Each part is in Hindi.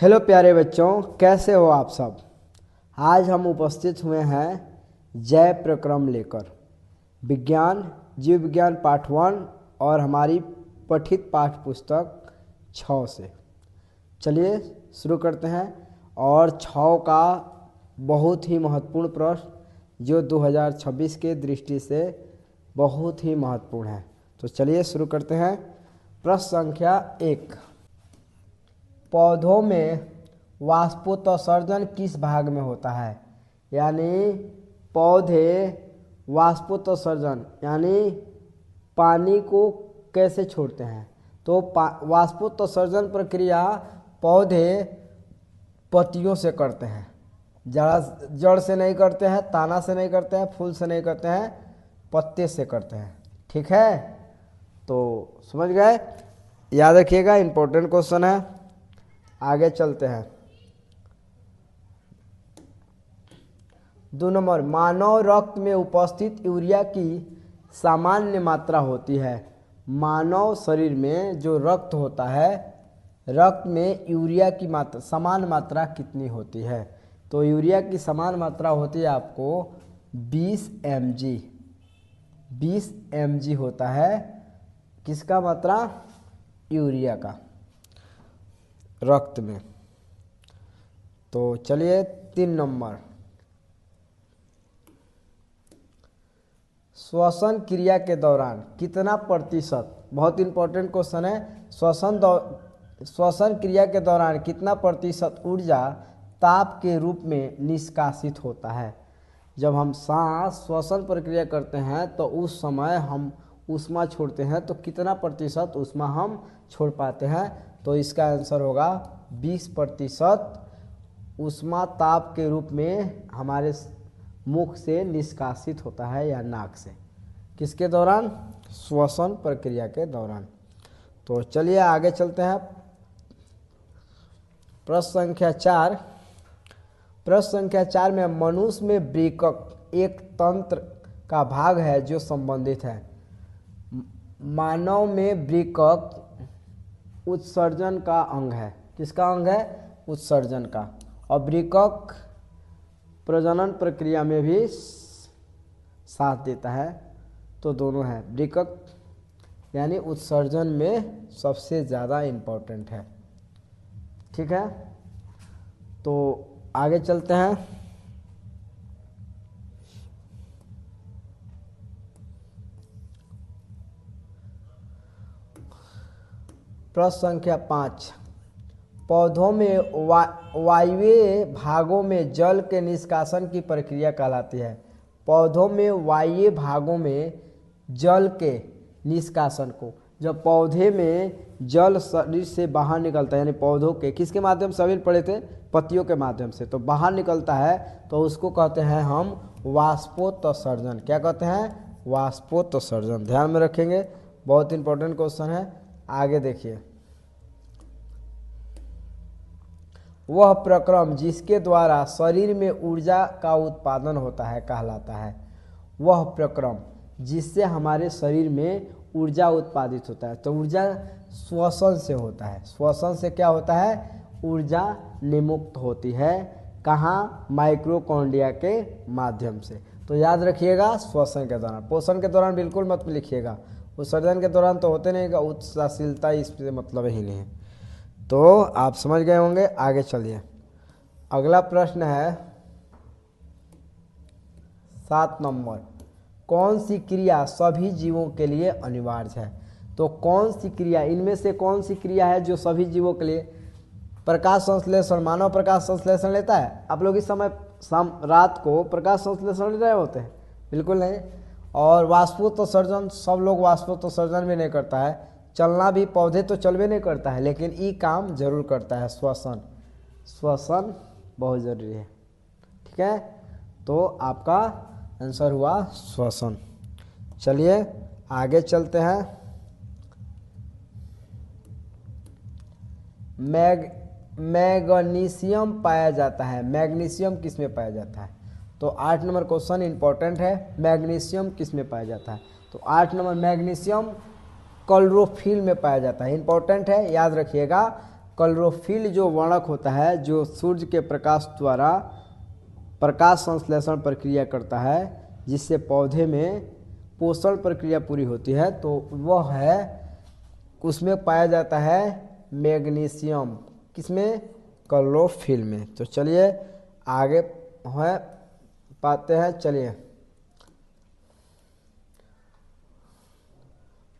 हेलो प्यारे बच्चों, कैसे हो आप सब। आज हम उपस्थित हुए हैं जय प्रक्रम लेकर विज्ञान जीव विज्ञान पाठ 1 और हमारी पठित पाठ्य पुस्तक 6 से। चलिए शुरू करते हैं। और 6 का बहुत ही महत्वपूर्ण प्रश्न जो 2026 के दृष्टि से बहुत ही महत्वपूर्ण है। तो चलिए शुरू करते हैं। प्रश्न संख्या 1, पौधों में वाष्पोत्सर्जन किस भाग में होता है। यानी पौधे वाष्पोत्सर्जन यानी पानी को कैसे छोड़ते हैं। तो वाष्पोत्सर्जन प्रक्रिया पौधे पत्तियों से करते हैं, जड़ से नहीं करते हैं, तना से नहीं करते हैं, फूल से नहीं करते हैं, पत्ते से करते हैं। ठीक है, तो समझ गए, याद रखिएगा, इम्पोर्टेंट क्वेश्चन है। आगे चलते हैं। 2 नंबर, मानव रक्त में उपस्थित यूरिया की सामान्य मात्रा होती है। मानव शरीर में जो रक्त होता है, रक्त में यूरिया की मात्रा समान मात्रा कितनी होती है। तो यूरिया की समान मात्रा होती है आपको 20 mg। 20 mg होता है किसका मात्रा, यूरिया का रक्त में। तो चलिए 3 नंबर, श्वसन क्रिया के दौरान कितना प्रतिशत, बहुत इंपॉर्टेंट क्वेश्चन है, श्वसन क्रिया के दौरान कितना प्रतिशत ऊर्जा ताप के रूप में निष्कासित होता है। जब हम सांस श्वसन प्रक्रिया करते हैं तो उस समय हम ऊष्मा छोड़ते हैं, तो कितना प्रतिशत ऊष्मा हम छोड़ पाते हैं। तो इसका आंसर होगा 20% ऊष्मा ताप के रूप में हमारे मुख से निष्कासित होता है या नाक से। किसके दौरान, श्वसन प्रक्रिया के दौरान। तो चलिए आगे चलते हैं। प्रश्न संख्या 4, प्रश्न संख्या 4 में मनुष्य में वृक्क एक तंत्र का भाग है जो संबंधित है। मानव में वृक्क उत्सर्जन का अंग है। किसका अंग है, उत्सर्जन का। और वृक्क प्रजनन प्रक्रिया में भी साथ देता है। तो दोनों है, वृक्क यानी उत्सर्जन में सबसे ज़्यादा इम्पोर्टेंट है। ठीक है, तो आगे चलते हैं। प्रश्न संख्या 5, पौधों में वायवीय भागों में जल के निष्कासन की प्रक्रिया कहलाती है। पौधों में वायवीय भागों में जल के निष्कासन को, जब पौधे में जल शरीर से बाहर निकलता है, यानी पौधों के किसके माध्यम से, अभी पढ़े थे, पत्तियों के माध्यम से, तो बाहर निकलता है, तो उसको कहते हैं हम वाष्पोत्सर्जन। क्या कहते हैं, वाष्पोत्सर्जन। ध्यान में रखेंगे, बहुत इंपॉर्टेंट क्वेश्चन है। आगे देखिए, वह प्रक्रम जिसके द्वारा शरीर में ऊर्जा का उत्पादन होता है कहलाता है। वह प्रक्रम जिससे हमारे शरीर में ऊर्जा उत्पादित होता है। तो ऊर्जा श्वसन से होता है। श्वसन से क्या होता है, ऊर्जा निर्मुक्त होती है। कहाँ, माइक्रोकॉन्ड्रिया के माध्यम से। तो याद रखिएगा, श्वसन के दौरान, पोषण के दौरान बिल्कुल मत लिखिएगा, उत्सर्जन के दौरान तो होते नहीं का, उत्साहशीलता इससे मतलब ही नहीं है। तो आप समझ गए होंगे। आगे चलिए, अगला प्रश्न है 7 नंबर, कौन सी क्रिया सभी जीवों के लिए अनिवार्य है। तो कौन सी क्रिया, इनमें से कौन सी क्रिया है जो सभी जीवों के लिए, प्रकाश संश्लेषण, मानव प्रकाश संश्लेषण लेता है। आप लोग इस समय रात को प्रकाश संश्लेषण ले रहे होते हैं, बिल्कुल नहीं। और वाष्पोत्सर्जन, सब लोग वाष्पोत्सर्जन भी नहीं करता है। चलना भी, पौधे तो चल भी नहीं करता है, लेकिन ये काम जरूर करता है, श्वसन। श्वसन बहुत जरूरी है। ठीक है, तो आपका आंसर हुआ श्वसन। चलिए आगे चलते हैं। मैग्नीशियम पाया जाता है। मैग्नीशियम किस में पाया जाता है। तो 8 नंबर क्वेश्चन इंपॉर्टेंट है, मैग्नीशियम किस में पाया जाता है। तो 8 नंबर, मैग्नीशियम क्लोरोफिल में पाया जाता है। इंपॉर्टेंट है, याद रखिएगा, क्लोरोफिल जो वर्णक होता है, जो सूर्य के प्रकाश द्वारा प्रकाश संश्लेषण प्रक्रिया करता है, जिससे पौधे में पोषण प्रक्रिया पूरी होती है, तो वह है, उसमें पाया जाता है मैग्नीशियम। किसमें? क्लोरोफिल में। तो चलिए आगे है पाते हैं। चलिए,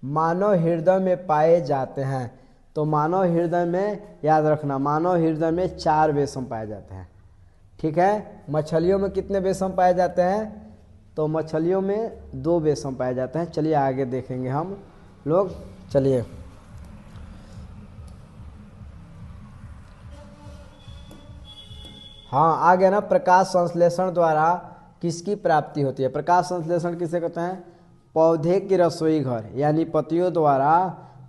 मानव हृदय में पाए जाते हैं। तो मानव हृदय में, याद रखना, मानव हृदय में 4 वेशम पाए जाते हैं। ठीक है। मछलियों में कितने वेशम पाए जाते हैं? तो मछलियों में 2 वेशम पाए जाते हैं। चलिए आगे देखेंगे हम लोग। चलिए, हाँ आ गया ना। प्रकाश संश्लेषण द्वारा किसकी प्राप्ति होती है? प्रकाश संश्लेषण किसे कहते हैं? पौधे के रसोई घर यानी पत्तियों द्वारा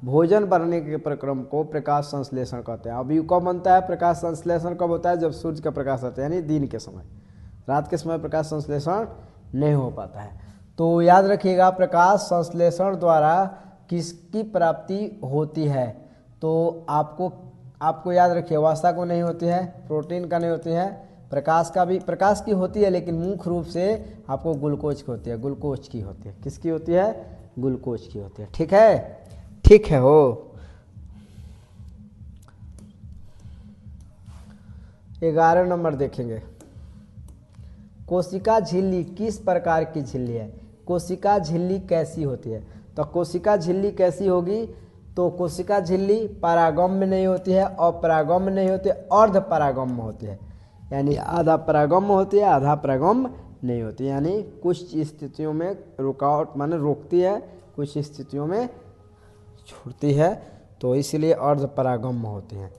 भोजन बनने के प्रक्रम को प्रकाश संश्लेषण कहते हैं। अब कब बनता है प्रकाश संश्लेषण? कब होता है? जब सूर्य का प्रकाश आता है, यानी दिन के समय। रात के समय प्रकाश संश्लेषण नहीं हो पाता है। तो याद रखिएगा, प्रकाश संश्लेषण द्वारा किसकी प्राप्ति होती है? तो आपको याद रखिए, वसा को नहीं होती है, प्रोटीन का नहीं होती है, प्रकाश का भी, प्रकाश की होती है, लेकिन मुख्य रूप से आपको ग्लूकोज की होती है। ग्लूकोज की होती है। किसकी होती है? ग्लूकोज की होती है। ठीक है, ठीक है हो। 11 नंबर देखेंगे। कोशिका झिल्ली किस प्रकार की झिल्ली है? कोशिका झिल्ली कैसी होती है? तो कोशिका झिल्ली कैसी होगी? तो कोशिका झिल्ली परागम्य नहीं होती है, अपरागम्य नहीं होती है, अर्ध परागम्य होती है। यानी आधा परागम्य होती है, आधा परागम्य नहीं होती। यानी कुछ स्थितियों में रुकावट माने रोकती है, कुछ स्थितियों में छोड़ती है, तो इसलिए अर्ध परागम्य होती हैं।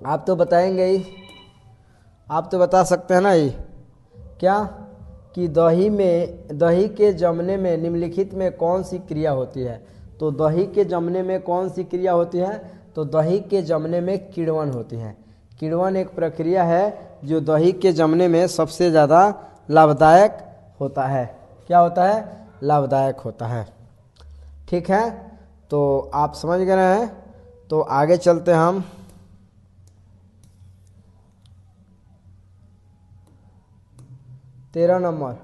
आप तो बताएंगे ही, आप तो बता सकते हैं ना ये क्या, कि दही के जमने में निम्नलिखित में कौन सी क्रिया होती है? तो दही के जमने में कौन सी क्रिया होती है? तो दही के जमने में किण्वन होती है। किण्वन एक प्रक्रिया है जो दही के जमने में सबसे ज़्यादा लाभदायक होता है। क्या होता है? लाभदायक होता है। ठीक है, तो आप समझ गए हैं। तो आगे चलते हैं हम। तेरह नंबर,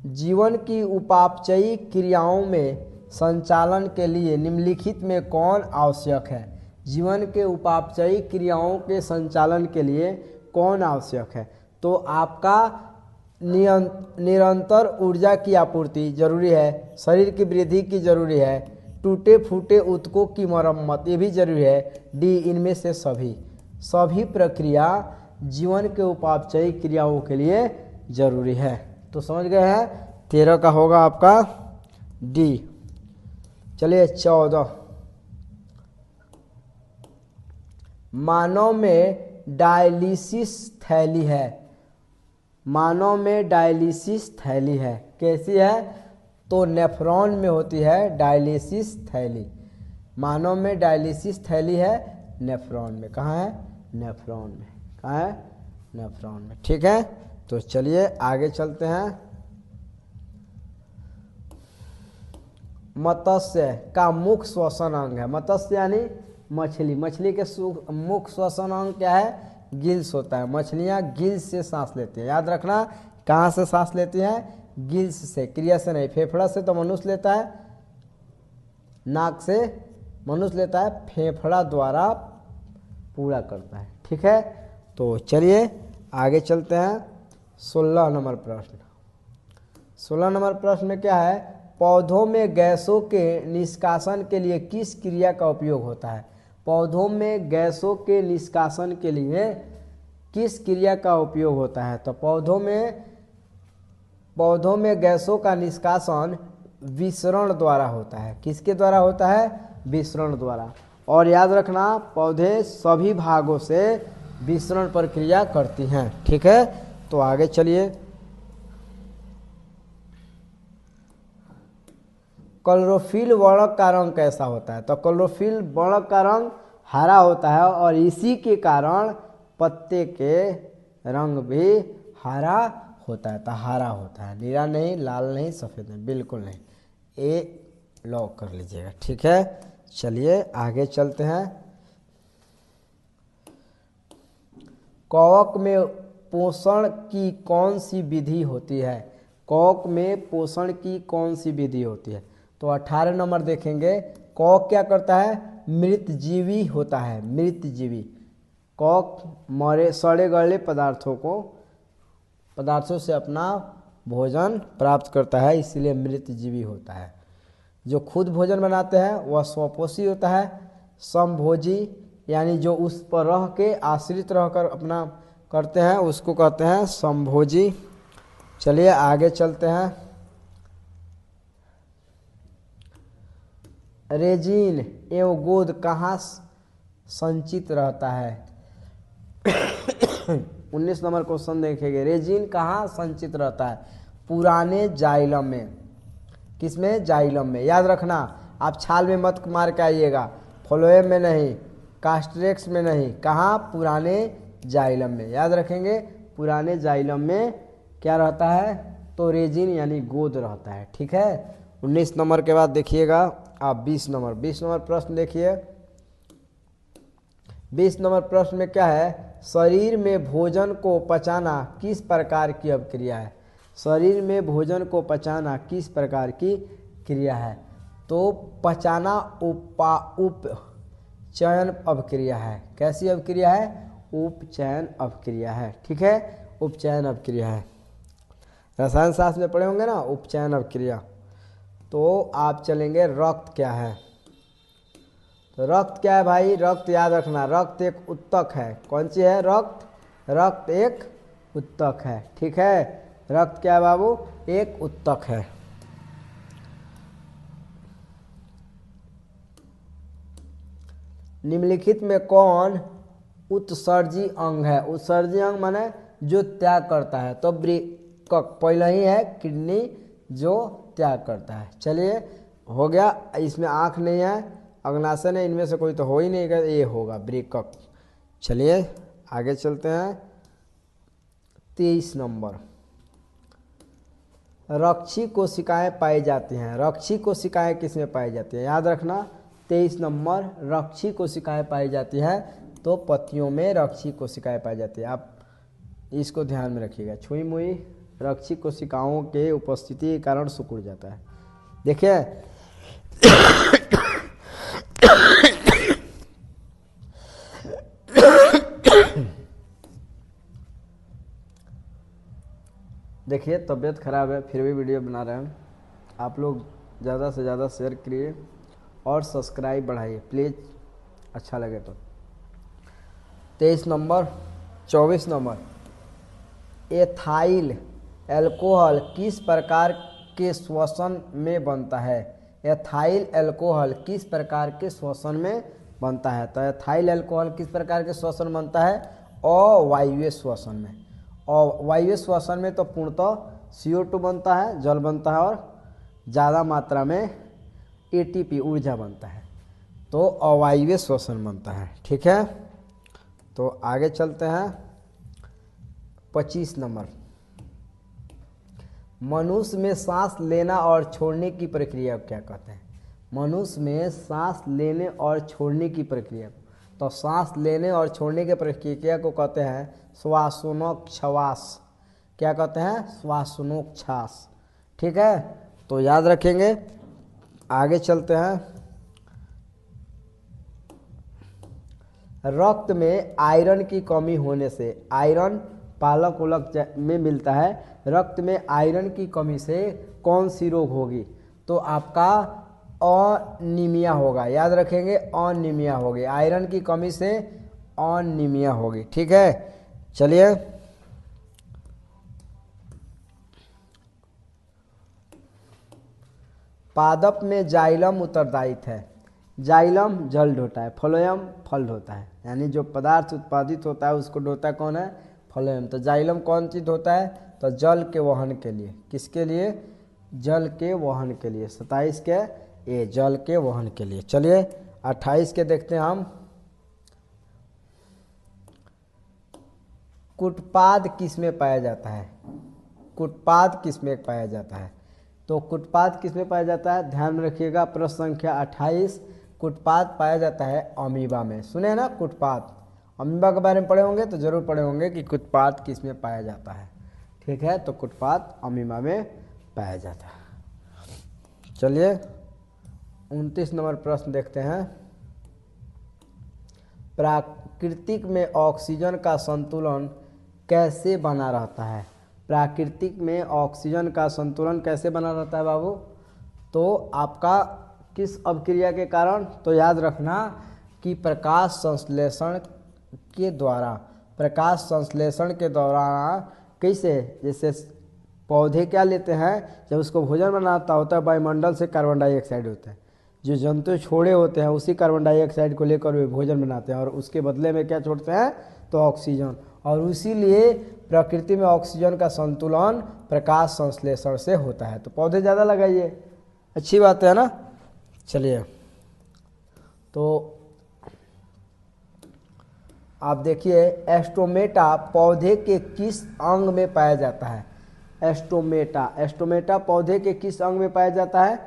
जीवन की उपापचयी क्रियाओं में संचालन के लिए निम्नलिखित में कौन आवश्यक है? जीवन के उपापचयी क्रियाओं के संचालन के लिए कौन आवश्यक है? तो आपका निरंतर ऊर्जा की आपूर्ति जरूरी है, शरीर की वृद्धि की जरूरी है, टूटे फूटे ऊतकों की मरम्मत ये भी जरूरी है। डी, इनमें से सभी प्रक्रिया जीवन के उपापचयी क्रियाओं के लिए जरूरी है। तो समझ गए हैं, 13 का होगा आपका डी। चलिए 14, मानव में डायलिसिस थैली है। मानव में डायलिसिस थैली है, कैसी है? तो नेफ्रॉन में होती है डायलिसिस थैली। मानव में डायलिसिस थैली है नेफ्रॉन में। कहाँ है? नेफ्रॉन में। कहाँ है? नेफ्रॉन में। ठीक है, तो चलिए आगे चलते हैं। मत्स्य का मुख्य श्वसन अंग है। मत्स्य यानी मछली। मछली के मुख्य श्वसन अंग क्या है? गिल्स होता है। मछलियाँ गिल्स से सांस लेती हैं। याद रखना, कहाँ से सांस लेती हैं? गिल्स से, क्रिया से नहीं। फेफड़ा से तो मनुष्य लेता है, नाक से मनुष्य लेता है, फेफड़ा द्वारा पूरा करता है। ठीक है, तो चलिए आगे चलते हैं। 16 नंबर प्रश्न। 16 नंबर प्रश्न में क्या है? पौधों में गैसों के निष्कासन के लिए किस क्रिया का उपयोग होता है? पौधों में गैसों के निष्कासन के लिए किस क्रिया का उपयोग होता है? तो पौधों में गैसों का निष्कासन विसरण द्वारा होता है। किसके द्वारा होता है? विसरण द्वारा। और याद रखना, पौधे सभी भागों से विसरण प्रक्रिया करती हैं। ठीक है, तो आगे चलिए। क्लोरोफिल वर्णक का रंग कैसा होता है? तो क्लोरोफिल वर्णक का रंग हरा होता है, और इसी के कारण पत्ते के रंग भी हरा होता है। तो हरा होता है, नीला नहीं, लाल नहीं, सफ़ेद नहीं, बिल्कुल नहीं। ए लॉक कर लीजिएगा। ठीक है, चलिए आगे चलते हैं। कवक में पोषण की कौन सी विधि होती है? कवक में पोषण की कौन सी विधि होती है? तो 18 नंबर देखेंगे, कवक क्या करता है? मृतजीवी होता है, मृतजीवी। कवक मरे सड़े गले पदार्थों से अपना भोजन प्राप्त करता है, इसलिए मृतजीवी होता है। जो खुद भोजन बनाते हैं वह स्वपोषी होता है। समभोजी यानी जो उस पर रह के आश्रित रहकर अपना करते हैं उसको कहते हैं समभोजी। चलिए आगे चलते हैं। रेजिन एवं गोंद कहाँ संचित रहता है? 19 नंबर क्वेश्चन देखेंगे, रेजिन कहाँ संचित रहता है? पुराने जाइलम में। किसमें? जाइलम में। याद रखना, आप छाल में मत मार के आइएगा, फ्लोएम में नहीं, कास्ट्रेक्स में नहीं, कहाँ? पुराने जाइलम में। याद रखेंगे, पुराने जाइलम में क्या रहता है? तो रेजिन यानी गोंद रहता है। ठीक है। 19 नंबर के बाद देखिएगा आप 20 नंबर प्रश्न देखिए। 20 नंबर प्रश्न में क्या है? शरीर में भोजन को पचाना किस प्रकार की अभिक्रिया है? शरीर में भोजन को पचाना किस प्रकार की क्रिया है? तो पचाना उपचयन अभिक्रिया है। कैसी अभिक्रिया है? उपचयन अभिक्रिया है। ठीक है, उपचयन अभिक्रिया है। रसायन शास्त्र में पढ़े होंगे ना, उपचयन अभिक्रिया। तो आप चलेंगे रक्त क्या है? तो रक्त क्या है भाई? रक्त याद रखना, रक्त एक उत्तक है। कौन सी है? रक्त एक उत्तक है। ठीक है, रक्त क्या है बाबू? एक उत्तक है। निम्नलिखित में कौन उत्सर्जी अंग है? उत्सर्जी अंग माने जो त्याग करता है। तो वृक्क पहले ही है, किडनी जो त्याग करता है। चलिए हो गया। इसमें आँख नहीं है, अग्नाशय है, इनमें से कोई तो हो ही नहीं, ये होगा वृक्क। चलिए आगे चलते हैं। 23 नंबर, रक्षी कोशिकाएं पाई जाती हैं। रक्षी कोशिकाएं किसमें पाई जाती हैं? याद रखना, 23 नंबर, रक्षी कोशिकाएं पाई जाती हैं। तो पत्तियों में रक्षी कोशिकाएं पाई जाती है। आप इसको ध्यान में रखिएगा। छुई मुई रक्षी कोशिकाओं के उपस्थिति के कारण सिकुड़ जाता है। देखिए देखिए तबीयत खराब है फिर भी वीडियो बना रहे हैं। आप लोग ज़्यादा से ज़्यादा शेयर करिए और सब्सक्राइब बढ़ाइए प्लीज़, अच्छा लगे तो। 23 नंबर। 24 नंबर, एथाइल अल्कोहल किस प्रकार के श्वसन में बनता है? एथाइल अल्कोहल किस प्रकार के श्वसन में बनता है? तो एथाइल अल्कोहल किस प्रकार के श्वसन बनता है? अवायवीय श्वसन में। और वायवीय श्वसन में तो पूर्णतः CO2 बनता है, जल बनता है, और ज़्यादा मात्रा में ATP ऊर्जा बनता है। तो अवायवीय श्वसन बनता है। ठीक है, तो आगे चलते हैं। 25 नंबर, मनुष्य में सांस लेना और छोड़ने की प्रक्रिया को क्या कहते हैं? मनुष्य में सांस लेने और छोड़ने की प्रक्रिया, तो सांस लेने और छोड़ने की प्रक्रिया को कहते हैं श्वासोच्छ्वास। क्या कहते हैं? श्वासोच्छ्वास। ठीक है, तो याद रखेंगे। आगे चलते हैं। रक्त में आयरन की कमी होने से, आयरन पालक उलक में मिलता है, रक्त में आयरन की कमी से कौन सी रोग होगी? तो आपका अनीमिया होगा। याद रखेंगे, अनीमिया होगी। आयरन की कमी से अनीमिया होगी। ठीक है, चलिए पादप में जाइलम उत्तरदायित्व है। जाइलम जल ढोता है, फ्लोएम फल ढोता है। यानी जो पदार्थ उत्पादित होता है उसको ढोता कौन है? फ्लोएम। तो जाइलम कौन चीज होता है? तो जल के वहन के लिए। किसके लिए? जल के वहन के लिए। 27 के ये जल के वहन के लिए। चलिए 28 के देखते हैं हम। कुटपाद किस में पाया जाता है? कुटपाद किस में पाया जाता है? तो कुटपाद किस में पाया जाता है? ध्यान में रखिएगा, प्रश्न संख्या 28। कुटपाद पाया जाता है अमीबा में। सुने ना कुटपाद? अमीबा के बारे में पढ़े होंगे तो जरूर पढ़े होंगे कि कुटपाथ किस में पाया जाता है। ठीक है, तो कुटपाथ अमीबा में पाया जाता है। चलिए 29 नंबर प्रश्न देखते हैं। प्राकृतिक में ऑक्सीजन का संतुलन कैसे बना रहता है? प्राकृतिक में ऑक्सीजन का संतुलन कैसे बना रहता है बाबू? तो आपका किस अभिक्रिया के कारण? तो याद रखना कि प्रकाश संश्लेषण के द्वारा। प्रकाश संश्लेषण के दौरान कैसे? जैसे पौधे क्या लेते हैं, जब उसको भोजन बनाता होता है वायुमंडल से कार्बन डाइऑक्साइड होता है, जो जंतु छोड़े होते हैं उसी कार्बन डाइऑक्साइड को लेकर वे भोजन बनाते हैं और उसके बदले में क्या छोड़ते हैं? तो ऑक्सीजन। और इसीलिए प्रकृति में ऑक्सीजन का संतुलन प्रकाश संश्लेषण से होता है। तो पौधे ज़्यादा लगाइए, अच्छी बात है ना। चलिए तो आप देखिए, एस्टोमेटा पौधे के किस अंग में पाया जाता है? एस्टोमेटा पौधे के किस अंग में पाया जाता है?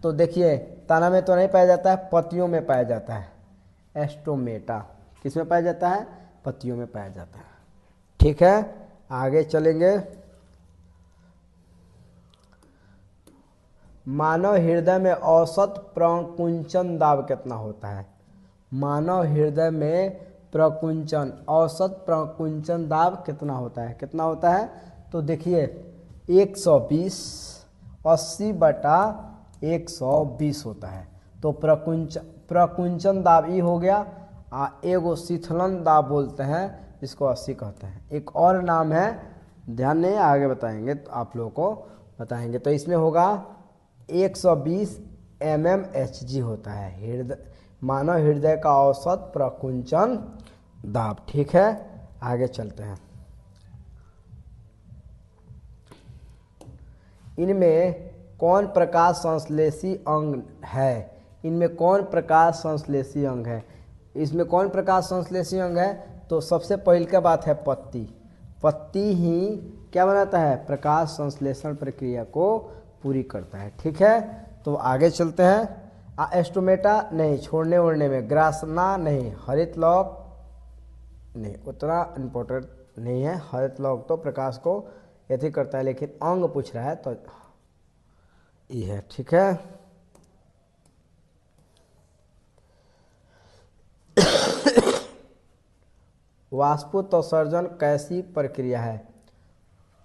तो देखिए, तना में तो नहीं पाया जाता है, पत्तियों में पाया जाता है। एस्टोमेटा किस में पाया जाता है? पत्तियों में पाया जाता है। ठीक है, आगे चलेंगे। मानव हृदय में औसत प्रकुंचन दाब कितना होता है? मानव हृदय में प्रकुंचन, औसत प्रकुंचन दाब कितना होता है? कितना होता है? तो देखिए 120, 80/120 होता है। तो प्रकुंचन दाब ई हो गया। एगो शीतलन दाब बोलते हैं, इसको 80 कहते हैं। एक और नाम है, ध्यान नहीं, आगे बताएंगे तो आप लोगों को बताएंगे। तो इसमें होगा 120 mmHg होता है हृदय, मानव हृदय का औसत प्रकुंचन दाब। ठीक है, आगे चलते हैं। इनमें कौन प्रकाश संश्लेषी अंग है? इनमें कौन प्रकाश संश्लेषी अंग है? इसमें कौन प्रकाश संश्लेषी अंग है? तो सबसे पहले क्या बात है, पत्ती। पत्ती ही क्या बनाता है? प्रकाश संश्लेषण प्रक्रिया को पूरी करता है। ठीक है, तो आगे चलते हैं। एस्टोमेटा नहीं, छोड़ने ओढ़ने में, ग्रासना नहीं, हरित लौक नहीं, उतना इम्पोर्टेंट नहीं है। हरित लौक तो प्रकाश को यदि करता है, लेकिन अंग पूछ रहा है तो ये है। ठीक है, वाष्पोत्सर्जन कैसी प्रक्रिया है?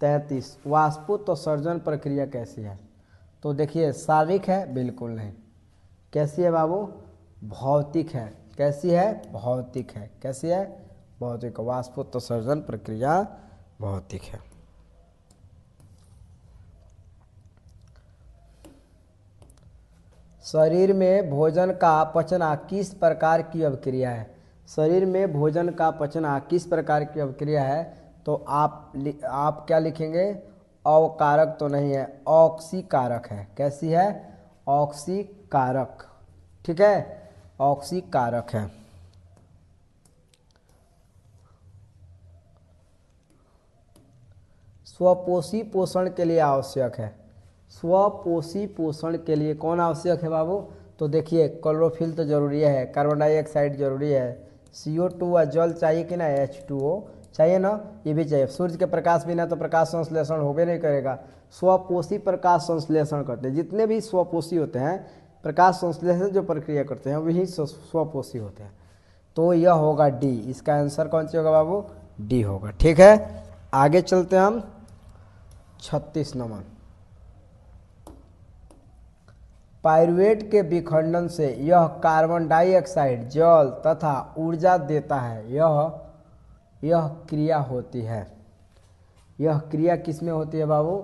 33, वाष्पोत्सर्जन प्रक्रिया कैसी है? तो देखिए, शारीरिक है? बिल्कुल नहीं। कैसी है बाबू? भौतिक है। कैसी है? भौतिक है। कैसी है? भौतिक। वाष्पोत्सर्जन प्रक्रिया भौतिक है। शरीर में भोजन का पचना किस प्रकार की अभिक्रिया है? शरीर में भोजन का पचना किस प्रकार की अभिक्रिया है? तो आप क्या लिखेंगे? अवकारक तो नहीं है, ऑक्सीकारक है। कैसी है? ऑक्सीकारक। ठीक है, ऑक्सीकारक है। स्वपोषी पोषण के लिए आवश्यक है। स्वपोषी पोषण के लिए कौन आवश्यक है बाबू? तो देखिए, क्लोरोफिल तो जरूरी है, कार्बन डाइऑक्साइड जरूरी है, CO2 व जल चाहिए कि ना, H2O चाहिए ना, ये भी चाहिए। सूर्य के प्रकाश बिना तो प्रकाश संश्लेषण होबे नहीं करेगा। स्वपोषी प्रकाश संश्लेषण करते हैं, जितने भी स्वपोषी होते हैं, प्रकाश संश्लेषण जो प्रक्रिया करते हैं वही स्वपोषी होते हैं। तो यह होगा डी। इसका आंसर कौन सी होगा बाबू? डी होगा। ठीक है, आगे चलते हैं हम 36 नंबर। पाइरुवेट के विखंडन से यह कार्बन डाइऑक्साइड, जल तथा ऊर्जा देता है। यह क्रिया होती है। यह क्रिया किसमें होती है बाबू?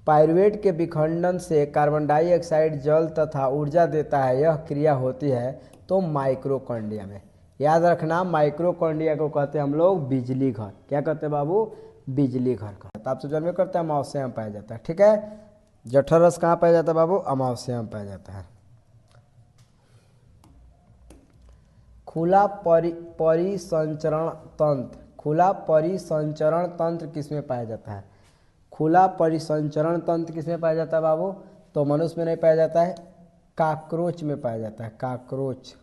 पाइरुवेट के विखंडन से कार्बन डाइऑक्साइड, जल तथा ऊर्जा देता है, यह क्रिया होती है तो माइक्रोकॉन्ड्रिया में। याद रखना, माइक्रोकॉन्ड्रिया को कहते हैं हम लोग बिजली घर। क्या कहते हैं बाबू? बिजली घर का। आपसे जन्म करता है, अमावस्या में पाया जाता है। ठीक है, जठर रस कहाँ पाया जाता है बाबू? अमावस्या में पाया जाता है। खुला परिसंचरण तंत्र, खुला परिसंचरण तंत्र किसमें पाया जाता है? खुला परिसंचरण तंत्र किसमें पाया जाता है बाबू? तो मनुष्य में नहीं पाया जाता है, काकरोच में पाया जाता है। काकरोच,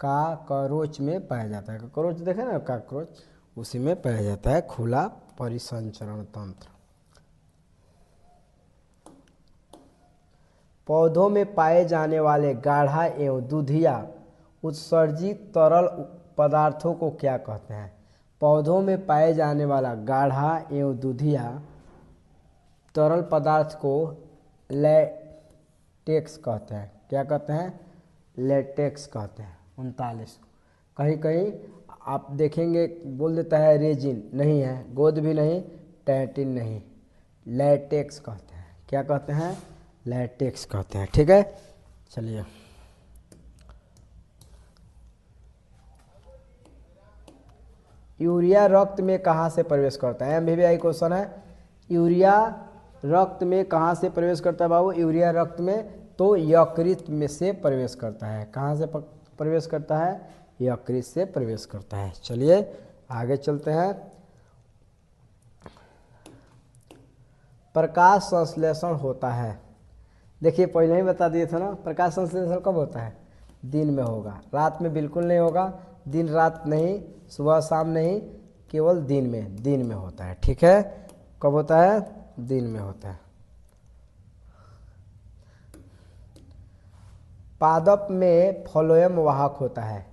काकरोच में पाया जाता है। काकरोच देखे ना, काकरोच, उसी में पाया जाता है खुला परिसंचरण तंत्र। पौधों में पाए जाने वाले गाढ़ा एवं दूधिया उत्सर्जित तरल पदार्थों को क्या कहते हैं? पौधों में पाए जाने वाला गाढ़ा एवं दूधिया तरल पदार्थ को लेटेक्स कहते हैं। क्या कहते हैं? लेटेक्स कहते हैं। 39। कहीं कहीं आप देखेंगे बोल देता है रेजिन, नहीं है, गोंद भी नहीं, टैटिन नहीं, लेटेक्स कहते हैं। क्या कहते हैं? लेटेक्स कहते हैं। ठीक है, चलिए यूरिया रक्त में कहाँ से प्रवेश करता है? MBBI क्वेश्चन है। यूरिया रक्त में कहाँ से प्रवेश करता है बाबू? यूरिया रक्त में तो यकृत में से प्रवेश करता है। कहाँ से प्रवेश करता है? यकृत से प्रवेश करता है। चलिए आगे चलते हैं। प्रकाश संश्लेषण होता है, देखिए पहले ही बता दिए थे ना, प्रकाश संश्लेषण कब होता है? दिन में होगा, रात में बिल्कुल नहीं होगा। दिन रात नहीं, सुबह शाम नहीं, केवल दिन में होता है। ठीक है, कब होता है? दिन में होता है। पादप में फ्लोएम वाहक होता है।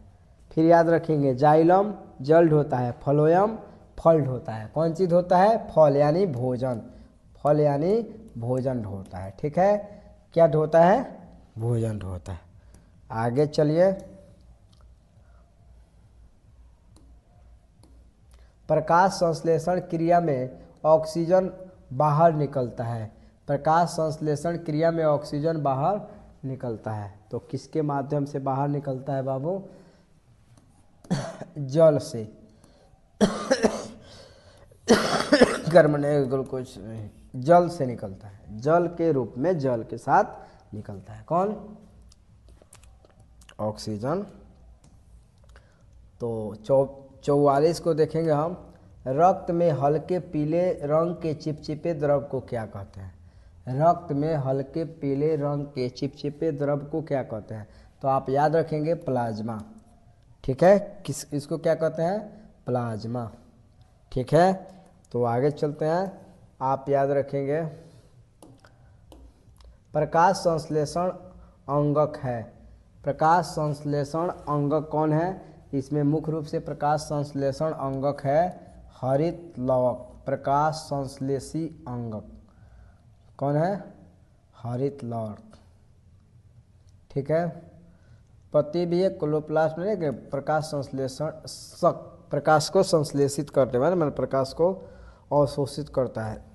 फिर याद रखेंगे, जाइलम जल्ड होता है, फ्लोएम फल्ड होता है। कौन चीज होता है? फल यानी भोजन, फल यानी भोजन होता है। ठीक है, क्या होता है? भोजन होता है। आगे चलिए, प्रकाश संश्लेषण क्रिया में ऑक्सीजन बाहर निकलता है। प्रकाश संश्लेषण क्रिया में ऑक्सीजन बाहर निकलता है, तो किसके माध्यम से बाहर निकलता है बाबू? जल से। कार्बन ग्लूकोज जल से निकलता है, जल के रूप में, जल के साथ निकलता है। कौन? ऑक्सीजन। तो 44 को देखेंगे हम। रक्त में हल्के पीले रंग के चिपचिपे द्रव को क्या कहते हैं? रक्त में हल्के पीले रंग के चिपचिपे द्रव को क्या कहते हैं? तो आप याद रखेंगे प्लाज्मा। ठीक है, इसको क्या कहते हैं? प्लाज्मा। ठीक है, तो आगे चलते हैं। आप याद रखेंगे प्रकाश संश्लेषण अंगक है। प्रकाश संश्लेषण अंगक कौन है? इसमें मुख्य रूप से प्रकाश संश्लेषण अंगक है हरित लवक। प्रकाश संश्लेषी अंगक कौन है? हरित लवक। ठीक है, पति भी एक क्लोरोप्लास्ट में कि प्रकाश संश्लेषण प्रकाश को संश्लेषित करते हैं, मतलब प्रकाश को अवशोषित करता है।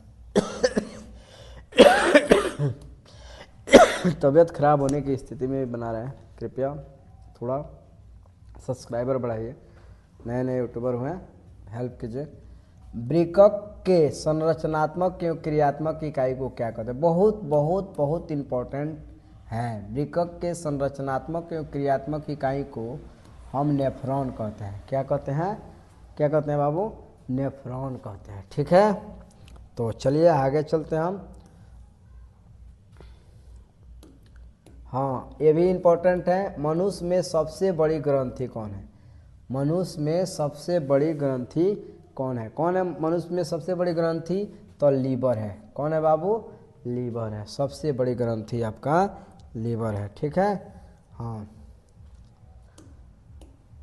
तबीयत खराब होने की स्थिति में बना रहे हैं, कृपया थोड़ा सब्सक्राइबर बढ़ाइए, नए नए यूट्यूबर हुए हैं, हेल्प कीजिए। वृक्क के संरचनात्मक एवं क्रियात्मक इकाई को क्या कहते हैं? बहुत बहुत बहुत इम्पोर्टेंट है। वृक्क के संरचनात्मक एवं क्रियात्मक इकाई को हम नेफ्रॉन कहते हैं। क्या कहते हैं? क्या कहते हैं बाबू? नेफ्रॉन कहते हैं। ठीक है, तो चलिए आगे चलते हैं हम। हाँ, ये भी इम्पोर्टेंट है। मनुष्य में सबसे बड़ी ग्रंथि कौन है? मनुष्य में सबसे बड़ी ग्रंथि कौन है? कौन है मनुष्य में सबसे बड़ी ग्रंथि? तो लीवर है। कौन है बाबू? लीवर है। सबसे बड़ी ग्रंथि आपका लीवर है। ठीक है, हाँ।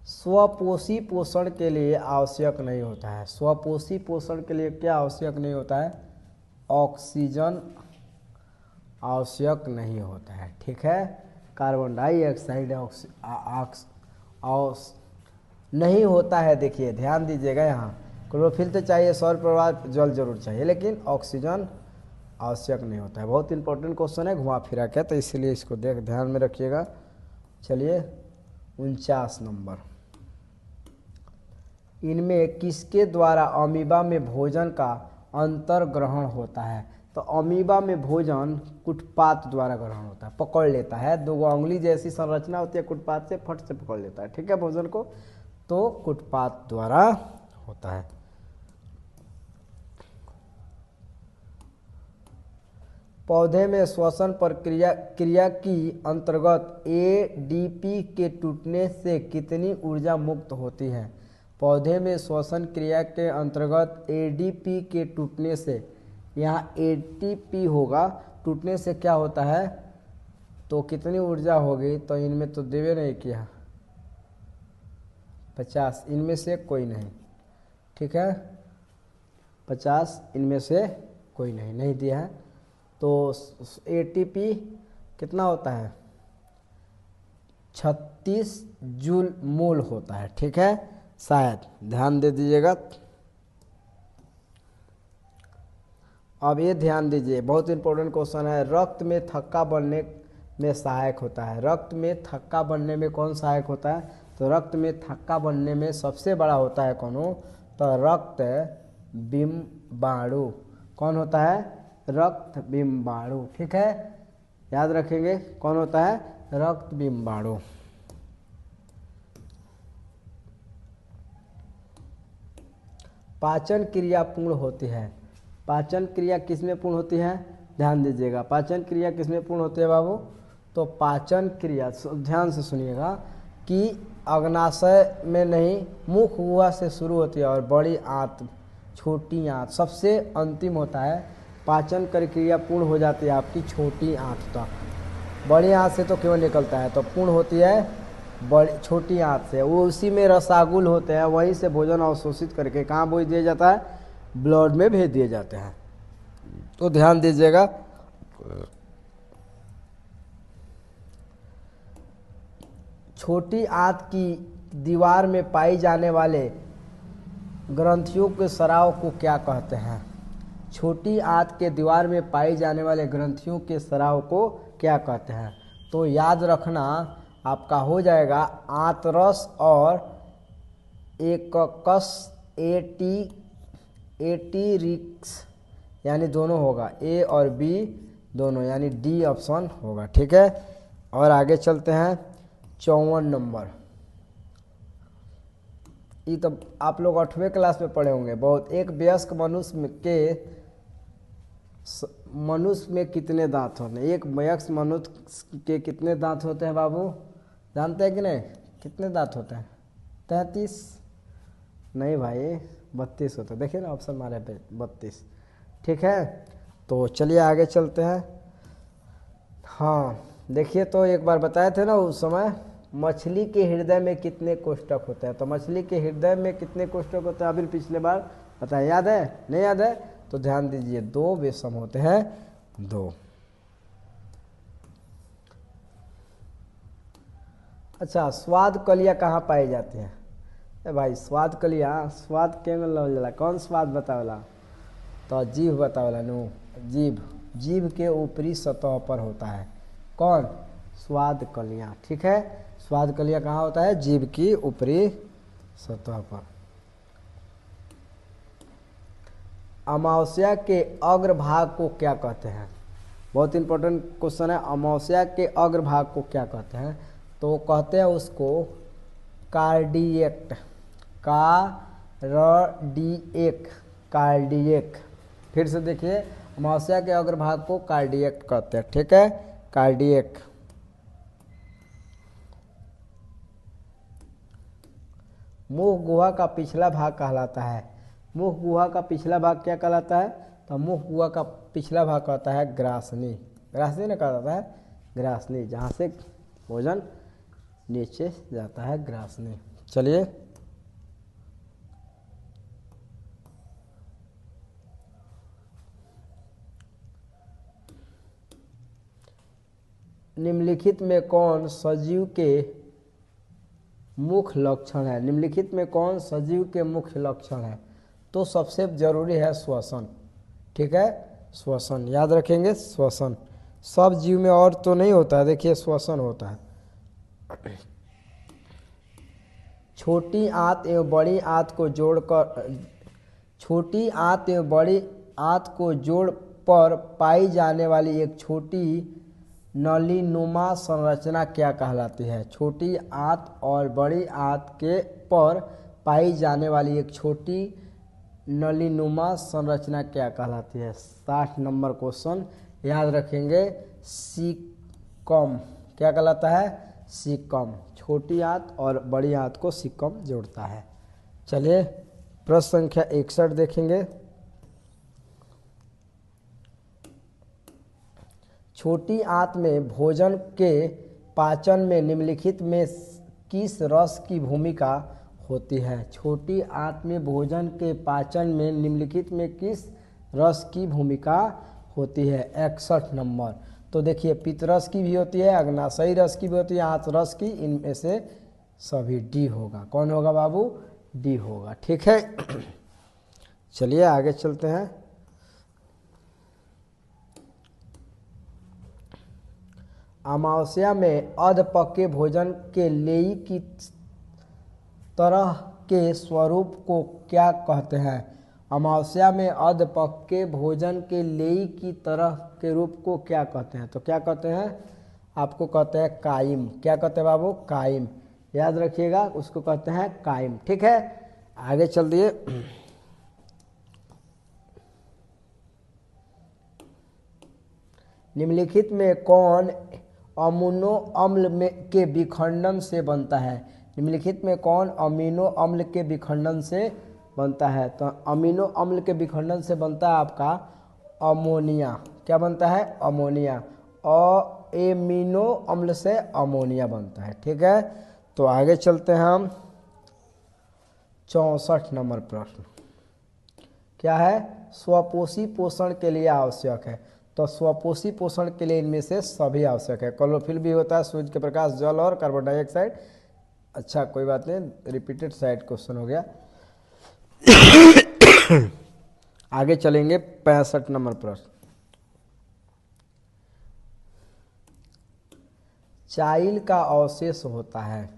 स्वपोषी पोषण के लिए आवश्यक नहीं होता है। स्वपोषी पोषण के लिए क्या आवश्यक नहीं होता है? ऑक्सीजन आवश्यक नहीं होता है। ठीक है, कार्बन डाइऑक्साइड नहीं होता है। देखिए ध्यान दीजिएगा, यहाँ क्लोरोफिल तो चाहिए, सौर प्रवाह जल जरूर चाहिए, लेकिन ऑक्सीजन आवश्यक नहीं होता है। बहुत इंपॉर्टेंट क्वेश्चन है, घुमा फिरा के, तो इसलिए इसको ध्यान में रखिएगा। चलिए 49 नंबर, इनमें किसके द्वारा अमीबा में भोजन का अंतर ग्रहण होता है? तो अमीबा में भोजन कुटपात द्वारा ग्रहण होता है, पकड़ लेता है। दो उंगली जैसी संरचना होती है, कुटपात से फट से पकड़ लेता है। ठीक है, भोजन को, तो कुटपात द्वारा होता है। पौधे में श्वसन प्रक्रिया क्रिया की अंतर्गत एडीपी के टूटने से कितनी ऊर्जा मुक्त होती है? पौधे में श्वसन क्रिया के अंतर्गत एडीपी के टूटने से, यहाँ एटीपी होगा, टूटने से क्या होता है तो कितनी ऊर्जा होगी? तो इनमें तो देवे नहीं किया, 50, इनमें से कोई नहीं, ठीक है, 50 इनमें से कोई नहीं दिया है। तो एटीपी कितना होता है? 36 जूल मोल होता है, ठीक है, शायद ध्यान दे दीजिएगा। अब ये ध्यान दीजिए, बहुत इंपॉर्टेंट क्वेश्चन है। रक्त में थक्का बनने में सहायक होता है। रक्त में थक्का बनने में कौन सहायक होता है? तो रक्त में थक्का बनने में सबसे बड़ा होता है कौन हो? तो रक्त बिम्बाणु। कौन होता है? रक्त बिम्बाणु, ठीक है, याद रखेंगे कौन होता है? रक्त बिम्बाणु। पाचन क्रिया पूर्ण होती है। पाचन क्रिया किसमें पूर्ण होती है? ध्यान दीजिएगा, पाचन क्रिया किसमें पूर्ण होती है बाबू? तो पाचन क्रिया, ध्यान से सुनिएगा, कि अग्नाशय में नहीं, मुख गुहा से शुरू होती है और बड़ी आंत, छोटी आंत सबसे अंतिम होता है। पाचन प्रक्रिया पूर्ण हो जाती है आपकी छोटी आंत तक। बड़ी आंत से तो केवल निकलता है, तो पूर्ण होती है बड़ी छोटी आंत से। वो उसी में रसागुल होते हैं, वहीं से भोजन अवशोषित करके कहाँ भेज दिया जाता है? ब्लड में भेज दिए जाते हैं। तो ध्यान दीजिएगा, छोटी आंत की दीवार में पाई जाने वाले ग्रंथियों के स्राव को क्या कहते हैं? छोटी आंत के दीवार में पाई जाने वाले ग्रंथियों के स्राव को क्या कहते हैं? तो याद रखना आपका हो जाएगा आंतरस और एककस एटीरिक्स, यानी दोनों होगा, ए और बी दोनों, यानी डी ऑप्शन होगा, ठीक है। और आगे चलते हैं 54 नंबर। ये तो आप लोग 8वें क्लास में पढ़े होंगे बहुत। एक वयस्क मनुष्य में कितने दांत होते हैं? एक वयस्क मनुष्य के कितने दांत होते हैं बाबू? जानते हैं कि नहीं? कितने दांत होते हैं? 33? नहीं भाई, 32 होते हैं। देखिए ना ऑप्शन मारे पे 32, ठीक है। तो चलिए आगे चलते हैं। हाँ देखिए, तो एक बार बताए थे ना उस समय, मछली के हृदय में कितने कोष्ठक होते हैं? तो मछली के हृदय में कितने कोष्ठक होते हैं? अभी पिछले बार बताया, याद है? नहीं याद है तो ध्यान दीजिए, 2 विषम होते हैं, 2। अच्छा, स्वाद कलियाँ कहाँ पाई जाती हैं? ए भाई, स्वाद कलियाँ, स्वाद केंगल लवला, कौन स्वाद बतावला? तो जीभ बतावला नु। जीभ के ऊपरी सतह पर होता है कौन? स्वाद कलियाँ, ठीक है। स्वाद कलियाँ कहाँ होता है? जीभ की ऊपरी सतह पर। अमावस्या के अग्रभाग को क्या कहते हैं? बहुत इंपॉर्टेंट क्वेश्चन है। अमावस्या के अग्रभाग को क्या कहते हैं? तो कहते हैं उसको कार्डिएक्ट, कार्डिएक। फिर से देखिए, अमावस्या के अग्रभाग को कार्डिएक्ट कहते हैं, ठीक है, कार्डिएक। मुख गुहा का पिछला भाग कहलाता है। मुख गुहा का पिछला भाग क्या कहलाता है? तो मुख गुहा का पिछला भाग कहता है ग्रासनी। ग्रासनी ना कहलाता है, ग्रासनी, जहाँ से भोजन नीचे जाता है, ग्रासनी। चलिए निम्नलिखित में कौन सजीव के मुख्य लक्षण है? निम्नलिखित में कौन सजीव के मुख्य लक्षण है? तो सबसे जरूरी है श्वसन, ठीक है, श्वसन याद रखेंगे। श्वसन सब जीव में और तो नहीं होता है, देखिए श्वसन होता है। छोटी आंत एवं बड़ी आंत को जोड़कर, छोटी आंत एवं बड़ी आंत को जोड़ पर पाई जाने वाली एक छोटी नलीनुमा संरचना क्या कहलाती है? छोटी आंत और बड़ी आंत के पर पाई जाने वाली एक छोटी नलीनुमा संरचना क्या कहलाती है? 60 नंबर क्वेश्चन याद रखेंगे सिकम क्या कहलाता है, सिकम। छोटी आंत और बड़ी आंत को सिकम जोड़ता है। चलिए प्रश्न संख्या 61 देखेंगे। छोटी आंत में भोजन के पाचन में निम्नलिखित में किस रस की भूमिका होती है। छोटी आंत में भोजन के पाचन में निम्नलिखित में किस रस की भूमिका होती है। 61 नंबर। तो देखिए पित्तरस की भी होती है, अग्नाशयी रस की भी होती है, आंत रस की, इनमें से सभी डी होगा। कौन होगा बाबू, डी होगा। ठीक है चलिए आगे चलते हैं। अमावस्या में अधपके भोजन के लेई की तरह के स्वरूप को क्या कहते हैं। अमावस्या में अधपके भोजन के लेई की तरह के रूप को क्या कहते हैं। तो क्या कहते हैं, आपको कहते हैं कायम। क्या कहते हैं बाबू, कायम। याद रखिएगा, उसको कहते हैं कायम। ठीक है आगे चल दिए। निम्नलिखित में कौन अमीनो अम्ल में के विखंडन से बनता है। निम्नलिखित में कौन अमीनो अम्ल के विखंडन से बनता है। तो अमीनो अम्ल के विखंडन से बनता है आपका अमोनिया। क्या बनता है, अमोनिया। अमीनो अम्ल से अमोनिया बनता है। ठीक है तो आगे चलते हैं हम। 64 नंबर प्रश्न क्या है, स्वपोषी पोषण के लिए आवश्यक है। तो स्वपोषी पोषण के लिए इनमें से सभी आवश्यक है। क्लोरोफिल भी होता है, सूर्य के प्रकाश, जल और कार्बन डाइऑक्साइड। अच्छा कोई बात नहीं, रिपीटेड साइड क्वेश्चन हो गया। आगे चलेंगे 65 नंबर प्रश्न। चाइल का अवशेष होता है,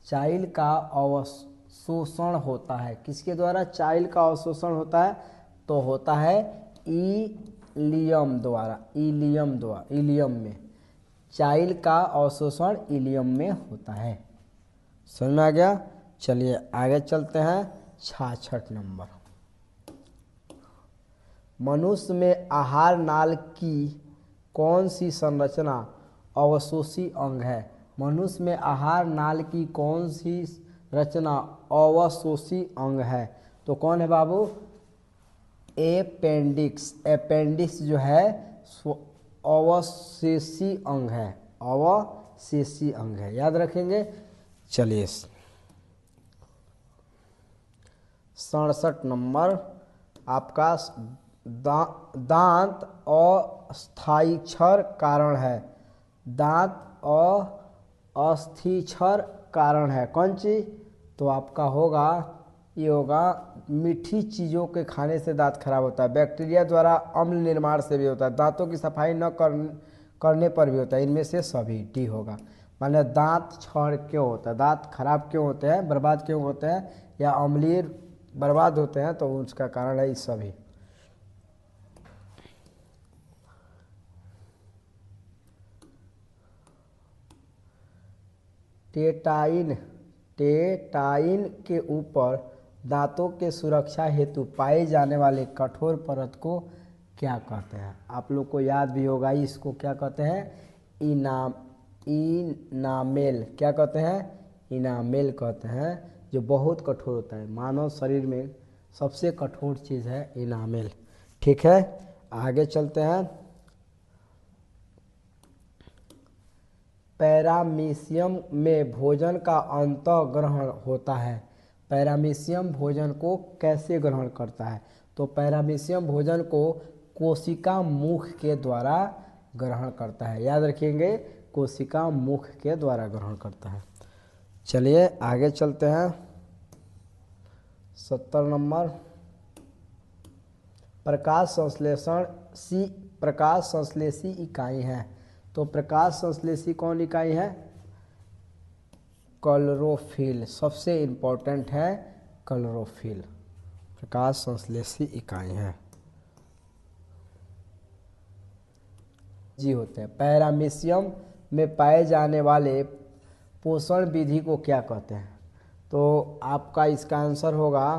चाइल का अवशोषण होता है। किसके द्वारा चाइल का अवशोषण होता है, तो होता है इलियम द्वारा। इलियम में चाइल का अवशोषण इलियम में होता है। समझ में आ गया। चलिए आगे चलते हैं। 66 नंबर। मनुष्य में आहार नाल की कौन सी संरचना अवशोषी अंग है। मनुष्य में आहार नाल की कौन सी रचना अवशोषी अंग है। तो कौन है बाबू, एपेंडिक्स। अपेंडिक्स जो है अवशेषी अंग है, अवशेषी अंग है। याद रखेंगे। चलिए 67 नंबर आपका दांत अस्थायीक्षर कारण है। दांत अस्थायीक्षर कारण है कौन चीज, तो आपका होगा ये होगा मीठी चीज़ों के खाने से दांत खराब होता है। बैक्टीरिया द्वारा अम्ल निर्माण से भी होता है। दांतों की सफाई न करने पर भी होता है। इनमें से सभी डी होगा। माने दांत क्षरण क्यों होता है, दांत खराब क्यों होते हैं, बर्बाद क्यों होते हैं, या अम्लीय बर्बाद होते हैं, तो उसका कारण है इस सभी। टेटाइन के ऊपर दांतों के सुरक्षा हेतु पाए जाने वाले कठोर परत को क्या कहते हैं। आप लोग को याद भी होगा, इसको क्या कहते हैं, इनामेल। क्या कहते हैं, इनामेल कहते हैं, जो बहुत कठोर होता है। मानव शरीर में सबसे कठोर चीज़ है इनामेल। ठीक है आगे चलते हैं। पैरामीशियम में भोजन का अंतःग्रहण होता है। पैरामीशियम भोजन को कैसे ग्रहण करता है, तो पैरामीशियम भोजन को कोशिका मुख के द्वारा ग्रहण करता है। याद रखेंगे, कोशिका मुख के द्वारा ग्रहण करता है। चलिए आगे चलते हैं। 70 नंबर। प्रकाश संश्लेषी इकाई है। तो प्रकाश संश्लेषी कौन इकाई है, क्लोरोफिल। सबसे इम्पोर्टेंट है क्लोरोफिल, प्रकाश संश्लेषी इकाई है जी होते हैं। पैरामीशियम में पाए जाने वाले पोषण विधि को क्या कहते हैं, तो आपका इसका आंसर होगा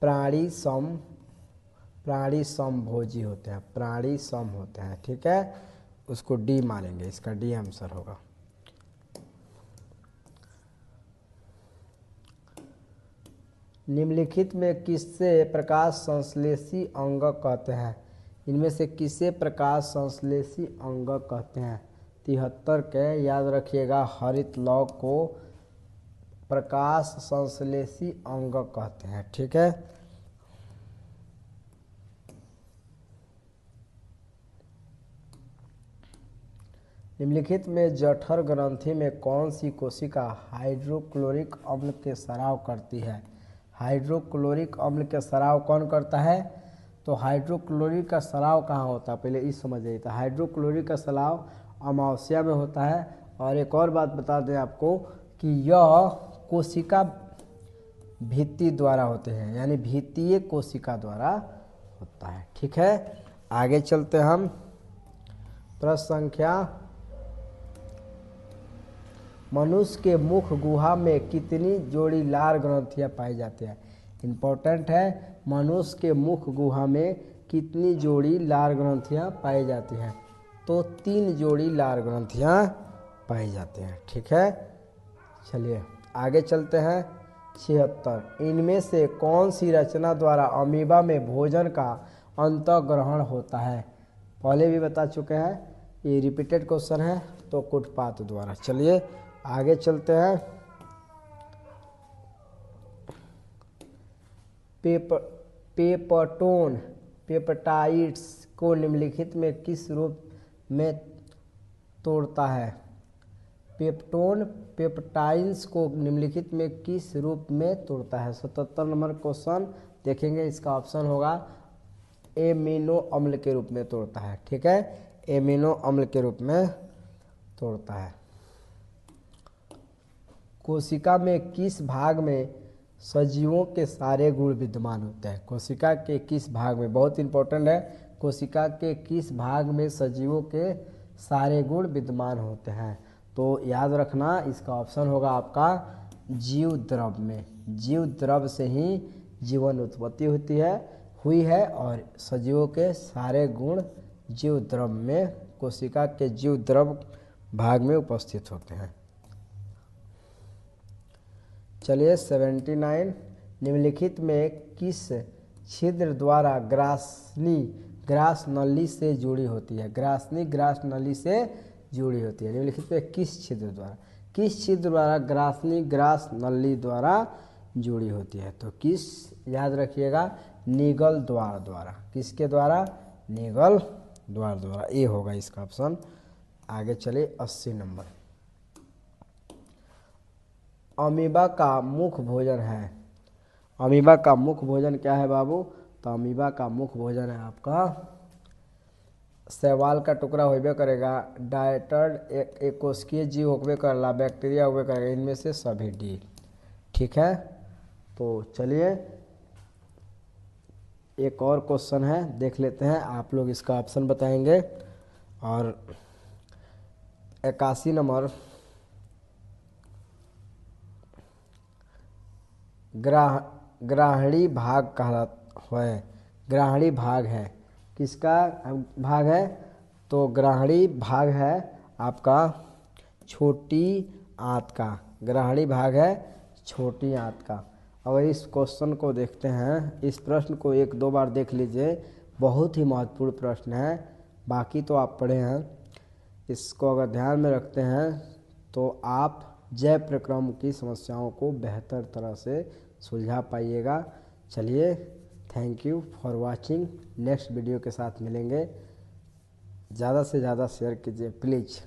प्राणी सम प्राणी समभोजी होते हैं, प्राणी सम होते हैं, ठीक है, उसको डी मानेंगे, इसका डी आंसर होगा। निम्नलिखित में किससे प्रकाश संश्लेषी अंग कहते हैं? इनमें से किसे प्रकाश संश्लेषी अंग कहते हैं? 73 के याद रखिएगा, हरित लौ को प्रकाश संश्लेषी अंग कहते हैं, ठीक है। निम्नलिखित में जठर ग्रंथि में कौन सी कोशिका हाइड्रोक्लोरिक अम्ल के स्राव करती है? हाइड्रोक्लोरिक अम्ल के स्राव कौन करता है? तो हाइड्रोक्लोरिक का स्राव कहाँ होता है, पहले इस समझ जाइए। हाइड्रोक्लोरिक का स्राव अमावस्या में होता है। और एक और बात बता दें आपको कि यह कोशिका भित्ति द्वारा होते हैं, यानी भित्तीय कोशिका द्वारा होता है, ठीक है। आगे चलते हम प्रश्न संख्या, मनुष्य के मुख गुहा में कितनी जोड़ी लार ग्रंथियां पाई जाती है? इम्पोर्टेंट है, मनुष्य के मुख गुहा में कितनी जोड़ी लार ग्रंथियां पाई जाती हैं? तो 3 जोड़ी लार ग्रंथियां पाई जाती हैं, ठीक है। चलिए आगे चलते हैं। 76, इनमें से कौन सी रचना द्वारा अमीबा में भोजन का अंतःग्रहण होता है? पहले भी बता चुके हैं, ये रिपीटेड क्वेश्चन है, तो कुटपात द्वारा। चलिए आगे चलते हैं। पेप्टोन पेप्टाइड्स को निम्नलिखित में किस रूप में तोड़ता है? पेप्टोन पेप्टाइड्स को निम्नलिखित में किस रूप में तोड़ता है? 77 नंबर क्वेश्चन देखेंगे, इसका ऑप्शन होगा एमिनो अम्ल के रूप में तोड़ता है, ठीक है, एमिनो अम्ल के रूप में तोड़ता है। कोशिका में किस भाग में सजीवों के सारे गुण विद्यमान होते हैं? कोशिका के किस भाग में, बहुत इंपॉर्टेंट है, कोशिका के किस भाग में सजीवों के सारे गुण विद्यमान होते हैं? तो याद रखना, इसका ऑप्शन होगा आपका जीव द्रव में। जीव द्रव से ही जीवन उत्पत्ति हुई है और सजीवों के सारे गुण जीव द्रव में, कोशिका के जीव द्रव भाग में उपस्थित होते हैं। चलिए 79, निम्नलिखित में किस छिद्र द्वारा ग्रास नली से जुड़ी होती है? ग्रासनी ग्रास नली से जुड़ी होती है। निम्नलिखित में किस छिद्र द्वारा ग्रासनी ग्रास नली द्वारा जुड़ी होती है? तो किस, याद रखिएगा, निगल द्वार द्वारा। किसके द्वारा? निगल द्वार द्वारा, ये होगा इसका ऑप्शन। आगे चले 80 नंबर, अमीबा का मुख्य भोजन है। अमीबा का मुख्य भोजन क्या है बाबू? तो अमीबा का मुख्य भोजन है आपका शैवाल का टुकड़ा होबे करेगा, डायटर्ड एक कोशिकीय जीव होबे करेगा, बैक्टीरिया होबे करेगा, इनमें से सभी डी, ठीक है। तो चलिए एक और क्वेश्चन है, देख लेते हैं, आप लोग इसका ऑप्शन बताएंगे। और 81 नंबर, ग्राहणी भाग कहलाता है। ग्राहणी भाग है, किसका भाग है? तो ग्राहणी भाग है आपका छोटी आंत का। ग्राहणी भाग है छोटी आंत का। अगर इस क्वेश्चन को देखते हैं, इस प्रश्न को 1-2 बार देख लीजिए, बहुत ही महत्वपूर्ण प्रश्न है। बाकी तो आप पढ़े हैं, इसको अगर ध्यान में रखते हैं तो आप जैव प्रक्रम की समस्याओं को बेहतर तरह से सुलझा पाइएगा। चलिए, thank you for watching. Next video के साथ मिलेंगे। ज़्यादा से ज़्यादा शेयर कीजिए प्लीज़।